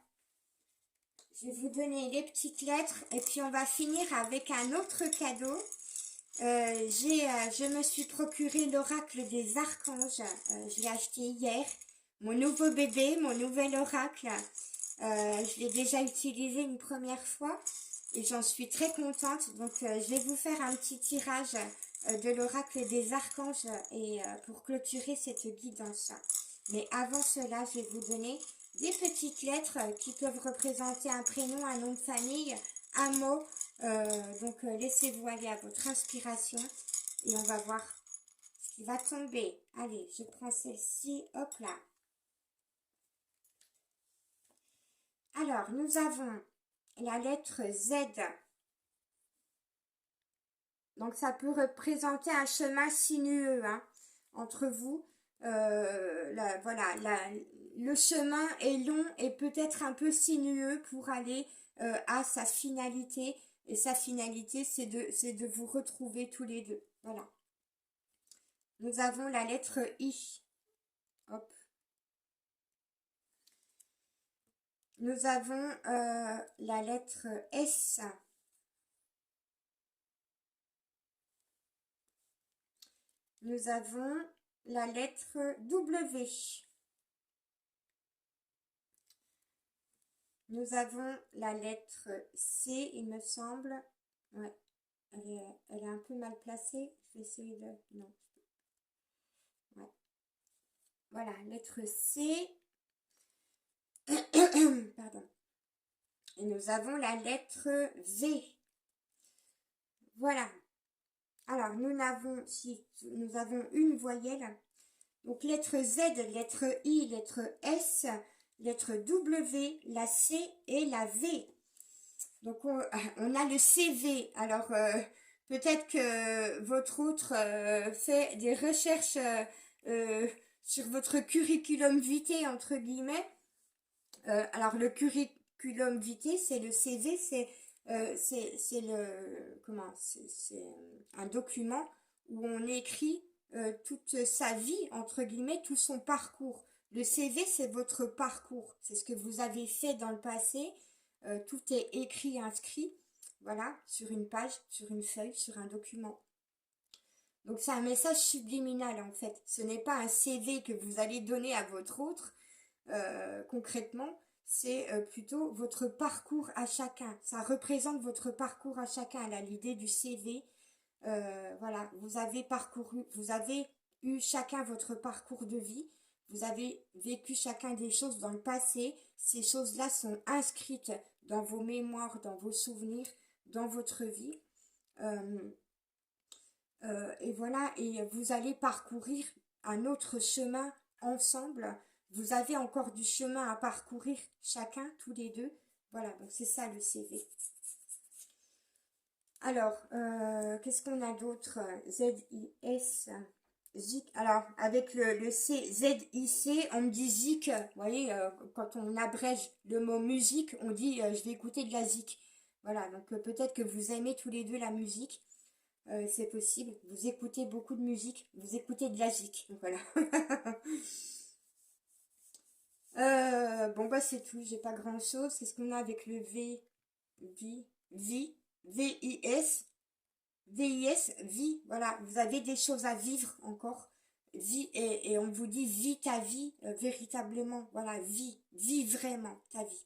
je vais vous donner les petites lettres et puis on va finir avec un autre cadeau. Je me suis procuré l'oracle des archanges. Je l'ai acheté hier. Mon nouveau bébé, mon nouvel oracle. Je l'ai déjà utilisé une première fois et j'en suis très contente. Donc, je vais vous faire un petit tirage de l'oracle des archanges et pour clôturer cette guidance. Mais avant cela, je vais vous donner des petites lettres qui peuvent représenter un prénom, un nom de famille, un mot. Donc, laissez-vous aller à votre inspiration et on va voir ce qui va tomber. Allez, je prends celle-ci, hop là. Alors, nous avons la lettre Z. Donc, ça peut représenter un chemin sinueux entre vous. Le chemin est long et peut-être un peu sinueux pour aller à sa finalité. Et sa finalité, c'est de vous retrouver tous les deux. Voilà. Nous avons la lettre I. Hop. nous avons la lettre S. Nous avons la lettre W. Nous avons la lettre C, il me semble. Ouais, elle est un peu mal placée. Je vais essayer de... Non. Ouais. Voilà, lettre C. Pardon. Et nous avons la lettre V. Voilà. Alors, nous avons une voyelle. Donc, lettre Z, lettre I, lettre S, lettre W, la C et la V. Donc, on a le CV. Alors, peut-être que votre autre fait des recherches sur votre curriculum vitae, entre guillemets. Alors, le curriculum vitae, c'est le CV, c'est le comment c'est un document où on écrit toute sa vie, entre guillemets, tout son parcours. Le CV, c'est votre parcours, c'est ce que vous avez fait dans le passé. Tout est écrit, inscrit, voilà, sur une page, sur une feuille, sur un document. Donc c'est un message subliminal en fait. Ce n'est pas un CV que vous allez donner à votre autre concrètement, c'est plutôt votre parcours à chacun. Ça représente votre parcours à chacun, là, l'idée du CV. Voilà, vous avez parcouru, vous avez eu chacun votre parcours de vie. Vous avez vécu chacun des choses dans le passé. Ces choses-là sont inscrites dans vos mémoires, dans vos souvenirs, dans votre vie. Euh, et voilà, et vous allez parcourir un autre chemin ensemble. Vous avez encore du chemin à parcourir chacun, tous les deux. Voilà, donc c'est ça le CV. Alors, qu'est-ce qu'on a d'autre? Z-I-S, ZIC. Alors, avec le C, Z-I-C, on me dit ZIC. Vous voyez, quand on abrège le mot musique, on dit je vais écouter de la ZIC. Voilà, donc peut-être que vous aimez tous les deux la musique. C'est possible. Vous écoutez beaucoup de musique, vous écoutez de la zik. Voilà. Bon, bah, c'est tout. J'ai pas grand chose. Qu'est-ce qu'on a avec le V? V-I-S, V-I-S, vie. Voilà. Vous avez des choses à vivre encore. Vie, et on vous dit vis ta vie véritablement. Voilà, vis vraiment ta vie.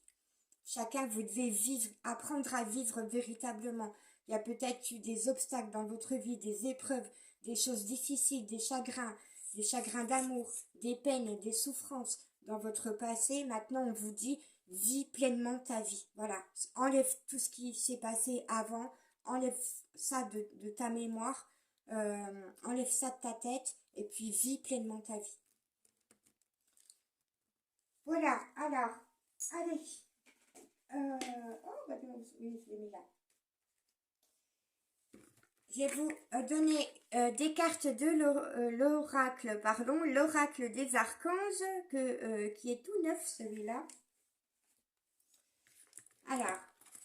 Chacun, vous devez vivre, apprendre à vivre véritablement. Il y a peut-être eu des obstacles dans votre vie, des épreuves, des choses difficiles, des chagrins d'amour, des peines, des souffrances dans votre passé. Maintenant, on vous dit, vis pleinement ta vie. Voilà. Enlève tout ce qui s'est passé avant, enlève ça de ta mémoire, enlève ça de ta tête, et puis vis pleinement ta vie. Voilà, alors, allez. Oh, bah non, oui, je l'ai mis là. Je vais vous donner des cartes de l'oracle, pardon, l'oracle des archanges, qui est tout neuf celui-là. Alors,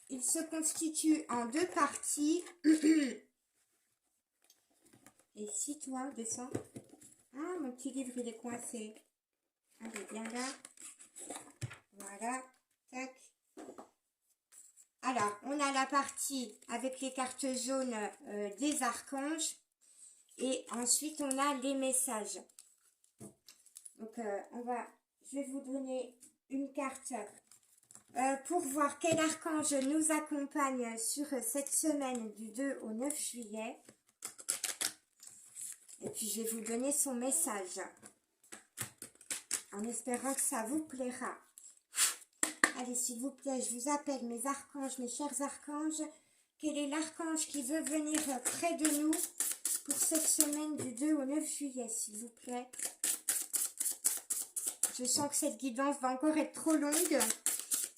il se constitue en deux parties. Et si toi, descends. Ah, mon petit livre, il est coincé. Allez, viens là. Voilà, tac. Alors, on a la partie avec les cartes jaunes des archanges. Et ensuite, on a les messages. Donc, je vais vous donner une carte pour voir quel archange nous accompagne sur cette semaine du 2 au 9 juillet. Et puis, je vais vous donner son message. En espérant que ça vous plaira. Allez, s'il vous plaît, je vous appelle mes archanges, mes chers archanges. Quel est l'archange qui veut venir près de nous pour cette semaine du 2 au 9 juillet, s'il vous plaît? Je sens que cette guidance va encore être trop longue.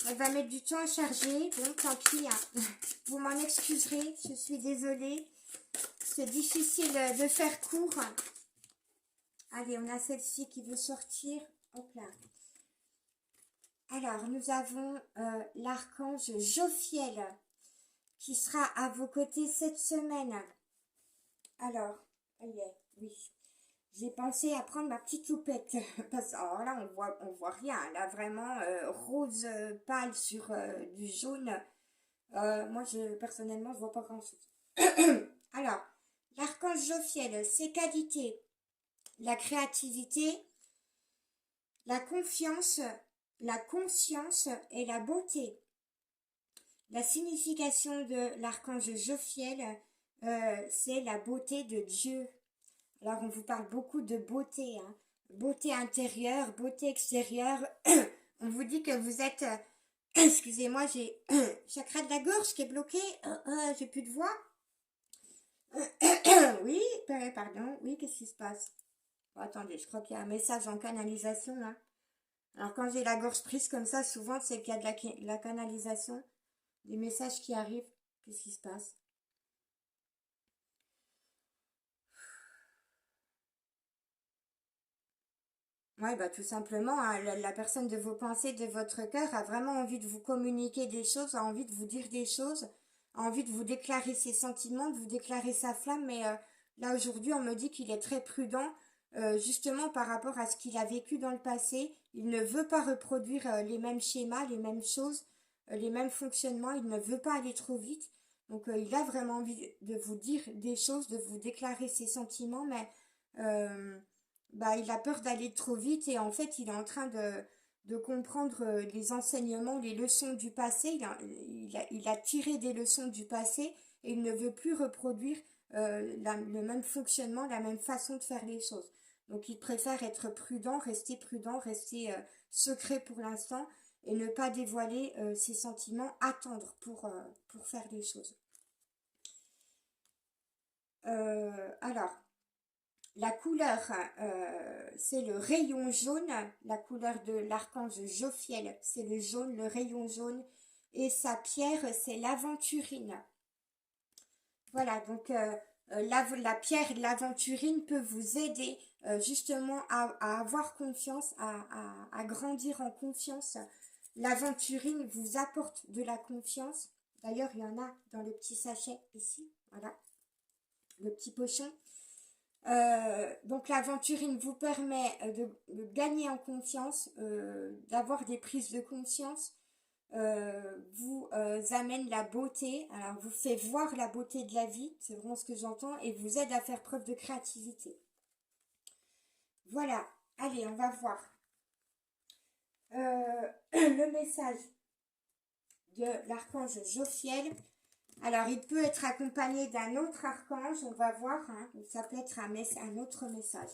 Elle va mettre du temps à charger. Bon, tant pis. Hein. Vous m'en excuserez. Je suis désolée. C'est difficile de faire court. Allez, on a celle-ci qui veut sortir. Hop là. Alors, nous avons l'archange Jophiel qui sera à vos côtés cette semaine. Alors, oui. j'ai pensé à prendre ma petite loupette. Parce que alors là, on voit rien. Là, vraiment, rose pâle sur du jaune. Moi, personnellement, je vois pas grand-chose. Alors, l'archange Jophiel, ses qualités, la créativité, la confiance, la conscience et la beauté. La signification de l'archange Jophiel, c'est la beauté de Dieu. Alors, on vous parle beaucoup de beauté, hein. Beauté intérieure, beauté extérieure. On vous dit que vous êtes... excusez-moi, j'ai chakra de la gorge qui est bloqué. J'ai plus de voix. Oui, pardon. Oui, qu'est-ce qui se passe? Oh, attendez, je crois qu'il y a un message en canalisation, là. Alors, quand j'ai la gorge prise comme ça, souvent, c'est qu'il y a de la canalisation. Des messages qui arrivent. Qu'est-ce qui se passe? Ouais, bah tout simplement, hein, la personne de vos pensées, de votre cœur a vraiment envie de vous communiquer des choses, a envie de vous dire des choses, a envie de vous déclarer ses sentiments, de vous déclarer sa flamme, mais là aujourd'hui on me dit qu'il est très prudent, justement par rapport à ce qu'il a vécu dans le passé. Il ne veut pas reproduire les mêmes schémas, les mêmes choses, les mêmes fonctionnements, il ne veut pas aller trop vite. Donc il a vraiment envie de vous dire des choses, de vous déclarer ses sentiments, mais... euh, bah, il a peur d'aller trop vite et en fait, il est en train de comprendre les enseignements, les leçons du passé. Il a tiré des leçons du passé et il ne veut plus reproduire le même fonctionnement, la même façon de faire les choses. Donc, il préfère être prudent, rester secret pour l'instant et ne pas dévoiler ses sentiments, attendre pour faire les choses. Alors, la couleur, c'est le rayon jaune. La couleur de l'archange Jophiel, c'est le jaune, le rayon jaune. Et sa pierre, c'est l'aventurine. Voilà, donc la pierre de l'aventurine peut vous aider justement à avoir confiance, à grandir en confiance. L'aventurine vous apporte de la confiance. D'ailleurs, il y en a dans le petit sachet ici. Voilà, le petit pochon. Donc l'aventurine vous permet de gagner en confiance, d'avoir des prises de conscience, vous amène la beauté, alors vous fait voir la beauté de la vie, c'est vraiment ce que j'entends, et vous aide à faire preuve de créativité. Voilà, allez, on va voir le message de l'archange Jophiel. Alors, il peut être accompagné d'un autre archange, on va voir, hein, ça peut être un autre message.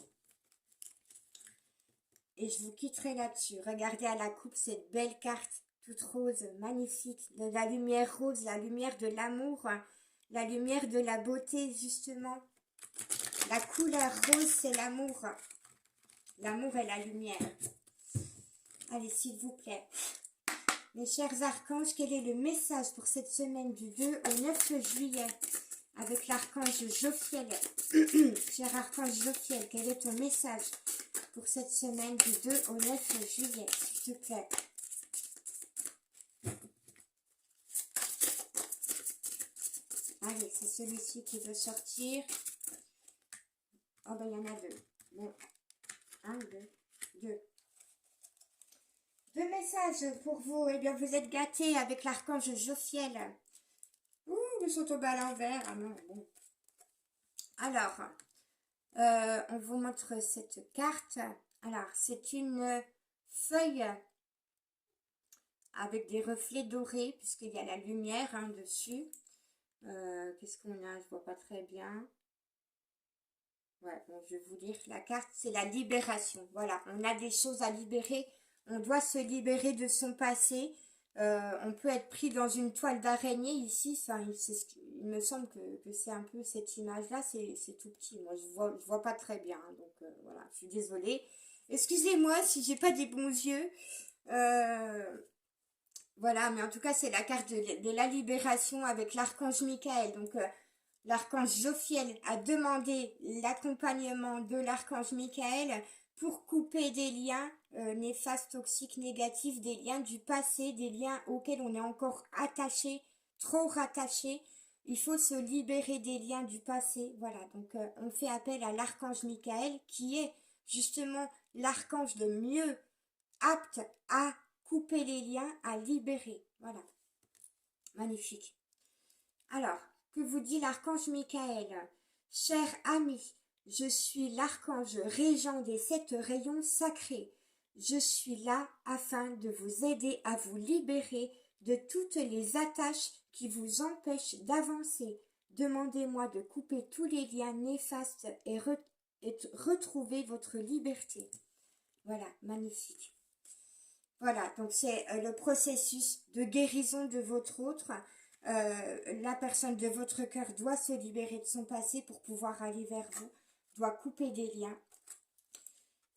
Et je vous quitterai là-dessus. Regardez à la coupe cette belle carte, toute rose, magnifique, de la lumière rose, la lumière de l'amour, la lumière de la beauté, justement. La couleur rose, c'est l'amour. L'amour et la lumière. Allez, s'il vous plaît. Mes chers archanges, quel est le message pour cette semaine du 2 au 9 juillet avec l'archange Jophiel? Cher archange Jophiel, quel est ton message pour cette semaine du 2 au 9 juillet, s'il te plaît? Allez, c'est celui-ci qui veut sortir. Oh ben, il y en a deux. Bon. Un, deux. Deux messages pour vous. Eh bien, vous êtes gâtés avec l'archange Jophiel. Ouh, le saut au bas à l'envers. Ah non, bon. Alors, on vous montre cette carte. Alors, c'est une feuille avec des reflets dorés, puisqu'il y a la lumière hein, dessus. Qu'est-ce qu'on a? Je vois pas très bien. Ouais, bon, je vais vous lire la carte. C'est la libération. Voilà, on a des choses à libérer. On doit se libérer de son passé. On peut être pris dans une toile d'araignée ici. Enfin, il me semble que c'est un peu cette image-là. C'est tout petit. Moi, je vois pas très bien. Hein, donc, voilà, je suis désolée. Excusez-moi si j'ai pas des bons yeux. Voilà, mais en tout cas, c'est la carte de la libération avec l'archange Michael. Donc, l'archange Jophiel a demandé l'accompagnement de l'archange Michael pour couper des liens néfastes, toxiques, négatifs, des liens du passé, des liens auxquels on est encore attaché, trop rattaché. il faut se libérer des liens du passé. Voilà, donc on fait appel à l'archange Michael qui est justement l'archange le mieux apte à couper les liens, à libérer. Voilà, magnifique. Alors, que vous dit l'archange Michael? Cher ami, je suis l'archange régent des 7 rayons sacrés. Je suis là afin de vous aider à vous libérer de toutes les attaches qui vous empêchent d'avancer. Demandez-moi de couper tous les liens néfastes et retrouver votre liberté. Voilà, magnifique. Voilà, donc c'est le processus de guérison de votre autre. La personne de votre cœur doit se libérer de son passé pour pouvoir aller vers vous, doit couper des liens.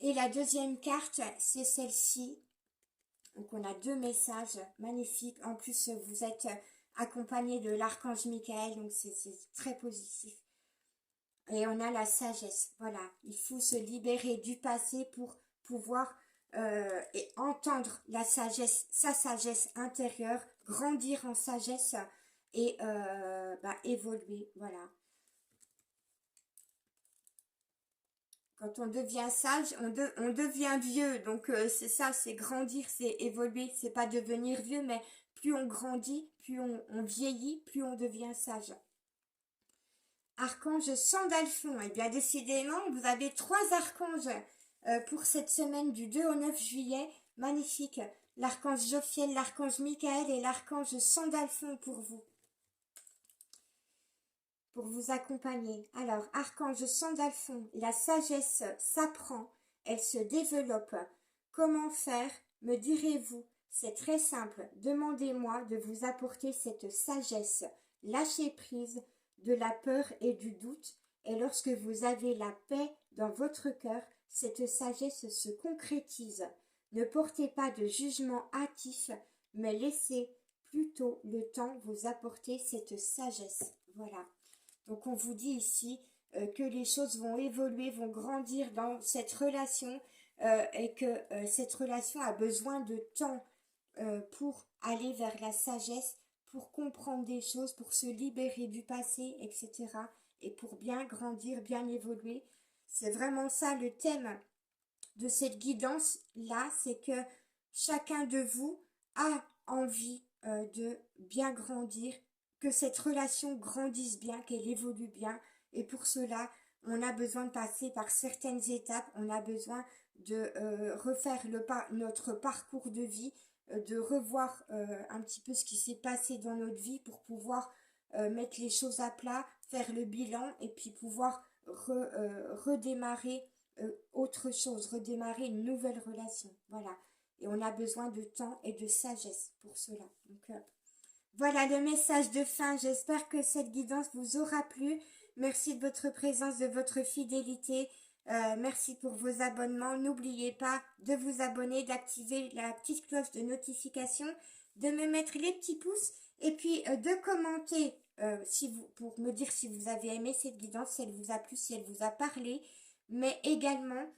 Et la deuxième carte, c'est celle-ci. Donc on a 2 messages magnifiques. En plus, vous êtes accompagné de l'archange Michael, donc c'est très positif. Et on a la sagesse. Voilà, il faut se libérer du passé pour pouvoir et entendre la sagesse, sa sagesse intérieure, grandir en sagesse et évoluer. Voilà. Quand on devient sage, on devient vieux. Donc c'est ça, c'est grandir, c'est évoluer. C'est pas devenir vieux, mais plus on grandit, plus on vieillit, plus on devient sage. Archange Sandalphon. Et bien décidément, vous avez 3 archanges pour cette semaine du 2 au 9 juillet. Magnifique. L'archange Jophiel, l'archange Michael et l'archange Sandalphon pour vous. Pour vous accompagner. Alors, archange Sandalphon, la sagesse s'apprend, elle se développe. Comment faire, me direz-vous? C'est très simple. Demandez-moi de vous apporter cette sagesse. Lâchez prise de la peur et du doute. Et lorsque vous avez la paix dans votre cœur, cette sagesse se concrétise. Ne portez pas de jugement hâtif, mais laissez plutôt le temps vous apporter cette sagesse. Voilà. Donc on vous dit ici que les choses vont évoluer, vont grandir dans cette relation et que cette relation a besoin de temps pour aller vers la sagesse, pour comprendre des choses, pour se libérer du passé, etc. Et pour bien grandir, bien évoluer. C'est vraiment ça le thème de cette guidance-là, c'est que chacun de vous a envie de bien grandir, que cette relation grandisse bien, qu'elle évolue bien. Et pour cela, on a besoin de passer par certaines étapes, on a besoin de refaire notre parcours de vie, de revoir un petit peu ce qui s'est passé dans notre vie pour pouvoir mettre les choses à plat, faire le bilan et puis pouvoir redémarrer autre chose, redémarrer une nouvelle relation. Voilà. Et on a besoin de temps et de sagesse pour cela. Donc, voilà le message de fin. J'espère que cette guidance vous aura plu. Merci de votre présence, de votre fidélité. Merci pour vos abonnements. N'oubliez pas de vous abonner, d'activer la petite cloche de notification, de me mettre les petits pouces et puis de commenter pour me dire si vous avez aimé cette guidance, si elle vous a plu, si elle vous a parlé. Mais également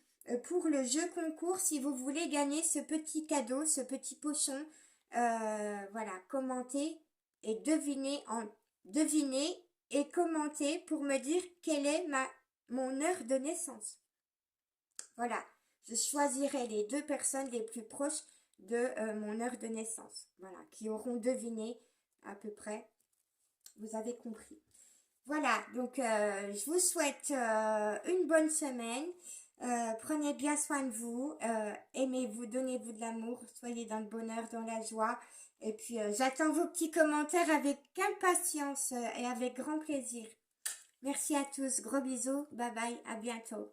pour le jeu concours, si vous voulez gagner ce petit cadeau, ce petit pochon, voilà, commentez et devinez et commentez pour me dire quelle est mon heure de naissance. Voilà, je choisirai les 2 personnes les plus proches de mon heure de naissance, voilà, qui auront deviné à peu près. Vous avez compris. Voilà, donc je vous souhaite une bonne semaine. Prenez bien soin de vous, aimez-vous, donnez-vous de l'amour, soyez dans le bonheur, dans la joie. Et puis j'attends vos petits commentaires avec impatience et avec grand plaisir. Merci à tous, gros bisous, bye bye, à bientôt.